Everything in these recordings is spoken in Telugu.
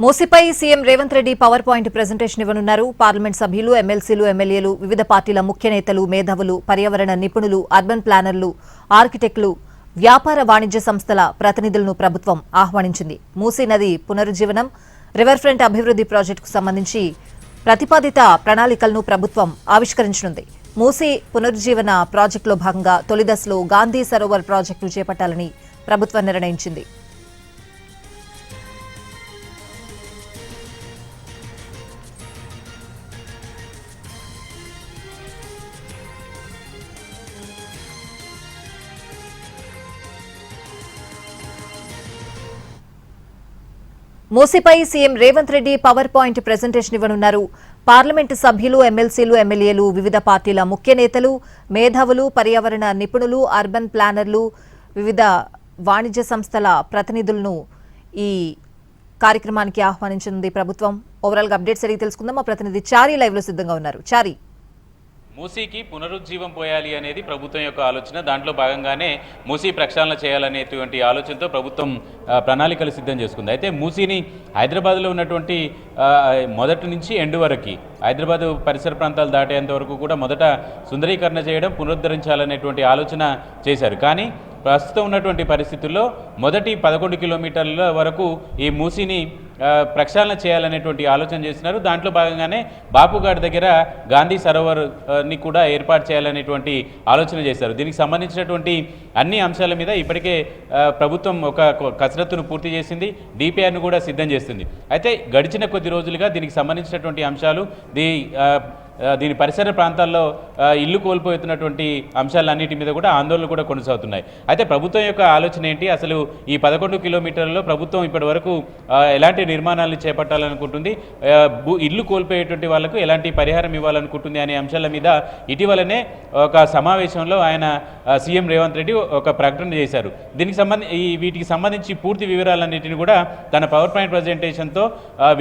మూసీపై CM Revanth Reddy power point presentation ఇవ్వనున్నారు. పార్లమెంట్ సభ్యులు, ఎమ్మెల్సీలు, ఎమ్మెల్యేలు, వివిధ పార్టీల ముఖ్య నేతలు, మేధావులు, పర్యావరణ నిపుణులు, అర్బన్ ప్లానర్లు, ఆర్కిటెక్టులు, వ్యాపార వాణిజ్య సంస్థల ప్రతినిధులను ప్రభుత్వం ఆహ్వానించింది. మూసీ నది పునరుజ్జీవనం, రివర్ ఫ్రంట్ అభివృద్ధి ప్రాజెక్టుకు సంబంధించి ప్రతిపాదిత ప్రణాళికలను ప్రభుత్వం ఆవిష్కరించనుంది. మూసీ పునరుజ్జీవన ప్రాజెక్టులో భాగంగా తొలి దశలో గాంధీ సరోవర్ ప్రాజెక్టును చేపట్టాలని ప్రభుత్వం నిర్ణయించింది. మూసీపై CM Revanth Reddy power point presentation ఇవ్వనున్నారు. పార్లమెంటు సభ్యులు, ఎమ్మెల్సీలు, ఎమ్మెల్యేలు, వివిధ పార్టీల ముఖ్య నేతలు, మేధావులు, పర్యావరణ నిపుణులు, అర్బన్ ప్లానర్లు, వివిధ వాణిజ్య సంస్థల ప్రతినిధులను ఈ కార్యక్రమానికి ఆహ్వానించనుంది ప్రభుత్వం. ఓవరాల్ గా అప్డేట్స్ అడిగి తెలుసుకుందాం. మా ప్రతినిధి చారీ లైవ్ లో సిద్ధంగా ఉన్నారు. చారీ, మూసీకి పునరుజ్జీవం పోయాలి అనేది ప్రభుత్వం యొక్క ఆలోచన. దాంట్లో భాగంగానే మూసీ ప్రక్షాళన చేయాలనేటువంటి ఆలోచనతో ప్రభుత్వం ప్రణాళికలు సిద్ధం చేసుకుంది. అయితే మూసీని హైదరాబాద్లో ఉన్నటువంటి మొదటి నుంచి ఎండ్ వరకు హైదరాబాద్ పరిసర ప్రాంతాలు దాటేంత వరకు కూడా మొదట సుందరీకరణ చేయడం, పునరుద్ధరించాలనేటువంటి ఆలోచన చేశారు. కానీ ప్రస్తుతం ఉన్నటువంటి పరిస్థితుల్లో మొదటి 11 కిలోమీటర్ల వరకు ఈ మూసీని ప్రక్షాళన చేయాలనేటువంటి ఆలోచన చేస్తున్నారు. దాంట్లో భాగంగానే బాపుఘాట్ దగ్గర గాంధీ సరోవర్ని కూడా ఏర్పాటు చేయాలనేటువంటి ఆలోచన చేశారు. దీనికి సంబంధించినటువంటి అన్ని అంశాల మీద ఇప్పటికే ప్రభుత్వం ఒక కసరత్తును పూర్తి చేసింది, డిపిఆర్ను కూడా సిద్ధం చేస్తుంది. అయితే గడిచిన కొద్ది రోజులుగా దీనికి సంబంధించినటువంటి అంశాలు దీని పరిసర ప్రాంతాల్లో ఇల్లు కోల్పోతున్నటువంటి అంశాలన్నిటి మీద కూడా ఆందోళనలు కూడా కొనసాగుతున్నాయి. అయితే ప్రభుత్వం యొక్క ఆలోచన ఏంటి, అసలు ఈ 11 కిలోమీటర్లలో ప్రభుత్వం ఇప్పటి వరకు ఎలాంటి నిర్మాణాలను చేపట్టాలనుకుంటుంది, ఇల్లు కోల్పోయేటువంటి వాళ్లకు ఎలాంటి పరిహారం ఇవ్వాలనుకుంటుంది అనే అంశాల మీద ఇటీవలనే ఒక సమావేశంలో ఆయన సీఎం రేవంత్ రెడ్డి ఒక ప్రకటన చేశారు. వీటికి సంబంధించి పూర్తి వివరాలన్నింటినీ కూడా తన పవర్ పాయింట్ ప్రజెంటేషన్తో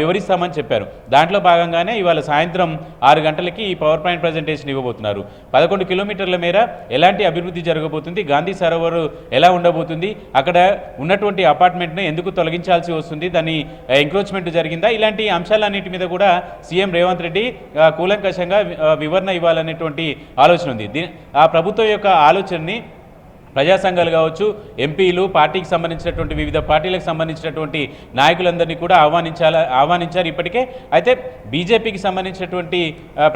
వివరిస్తామని చెప్పారు. దాంట్లో భాగంగానే ఇవాళ సాయంత్రం 6 గంటల ఈ పవర్ పాయింట్ ప్రజెంటేషన్ ఇవ్వబోతున్నారు. 11 కిలోమీటర్ల మేర ఎలాంటి అభివృద్ధి జరగబోతుంది, గాంధీ సరోవర్ ఎలా ఉండబోతుంది, అక్కడ ఉన్నటువంటి అపార్ట్మెంట్ను ఎందుకు తొలగించాల్సి వస్తుంది, దాని ఎంక్రోచ్మెంట్ జరిగిందా, ఇలాంటి అంశాలన్నింటి మీద కూడా సీఎం రేవంత్ రెడ్డి కూలంకషంగా వివరణ ఇవ్వాలనేటువంటి ఆలోచన ఉంది. ఆ ప్రభుత్వం యొక్క ఆలోచనని ప్రజా సంఘాలు కావచ్చు, ఎంపీలు, పార్టీకి సంబంధించినటువంటి వివిధ పార్టీలకు సంబంధించినటువంటి నాయకులందరినీ కూడా ఆహ్వానించారు ఇప్పటికే. అయితే బీజేపీకి సంబంధించినటువంటి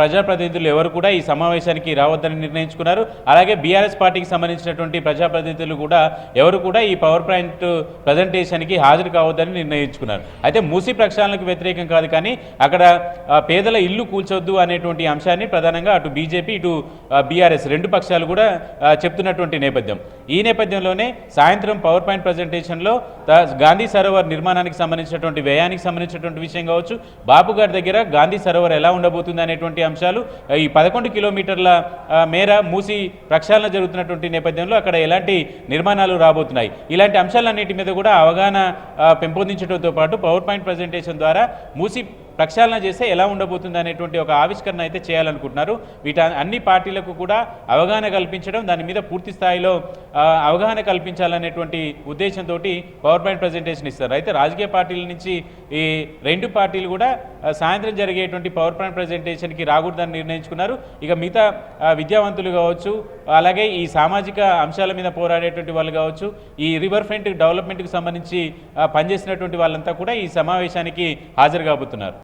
ప్రజాప్రతినిధులు ఎవరు కూడా ఈ సమావేశానికి రావద్దని నిర్ణయించుకున్నారు. అలాగే బీఆర్ఎస్ పార్టీకి సంబంధించినటువంటి ప్రజాప్రతినిధులు కూడా ఎవరు కూడా ఈ పవర్ పాయింట్ ప్రజెంటేషన్కి హాజరు కావద్దని నిర్ణయించుకున్నారు. అయితే మూసీ ప్రక్షాళనకు వ్యతిరేకం కాదు, కానీ అక్కడ పేదల ఇల్లు కూల్చొద్దు అనేటువంటి అంశాన్ని ప్రధానంగా అటు బీజేపీ, ఇటు బీఆర్ఎస్ రెండు పక్షాలు కూడా చెప్తున్నటువంటి నేపథ్యం. ఈ నేపథ్యంలోనే సాయంత్రం పవర్ పాయింట్ ప్రజెంటేషన్లో గాంధీ సరోవర్ నిర్మాణానికి సంబంధించినటువంటి వ్యయానికి సంబంధించినటువంటి విషయం కావచ్చు, బాపుఘాట్ దగ్గర గాంధీ సరోవర్ ఎలా ఉండబోతుంది అనేటువంటి అంశాలు, ఈ 11 కిలోమీటర్ల మేర మూసి ప్రక్షాళన జరుగుతున్నటువంటి నేపథ్యంలో అక్కడ ఎలాంటి నిర్మాణాలు రాబోతున్నాయి, ఇలాంటి అంశాలన్నిటి మీద కూడా అవగాహన పెంపొందించడంతో పాటు పవర్ పాయింట్ ప్రజెంటేషన్ ద్వారా మూసి ప్రక్షాళన చేస్తే ఎలా ఉండబోతుంది అనేటువంటి ఒక ఆవిష్కరణ అయితే చేయాలనుకుంటున్నారు. అన్ని పార్టీలకు కూడా అవగాహన కల్పించడం, దాని మీద పూర్తి స్థాయిలో అవగాహన కల్పించాలనేటువంటి ఉద్దేశంతో పవర్ పాయింట్ ప్రజెంటేషన్ ఇస్తారు. అయితే రాజకీయ పార్టీల నుంచి ఈ రెండు పార్టీలు కూడా సాయంత్రం జరిగేటువంటి పవర్ పాయింట్ ప్రజెంటేషన్కి రాకూడదని నిర్ణయించుకున్నారు. ఇక మిగతా విద్యావంతులు కావచ్చు, అలాగే ఈ సామాజిక అంశాల మీద పోరాడేటువంటి వాళ్ళు కావచ్చు, ఈ రివర్ ఫ్రంట్ డెవలప్మెంట్కి సంబంధించి పనిచేసినటువంటి వాళ్ళంతా కూడా ఈ సమావేశానికి హాజరు కాబోతున్నారు.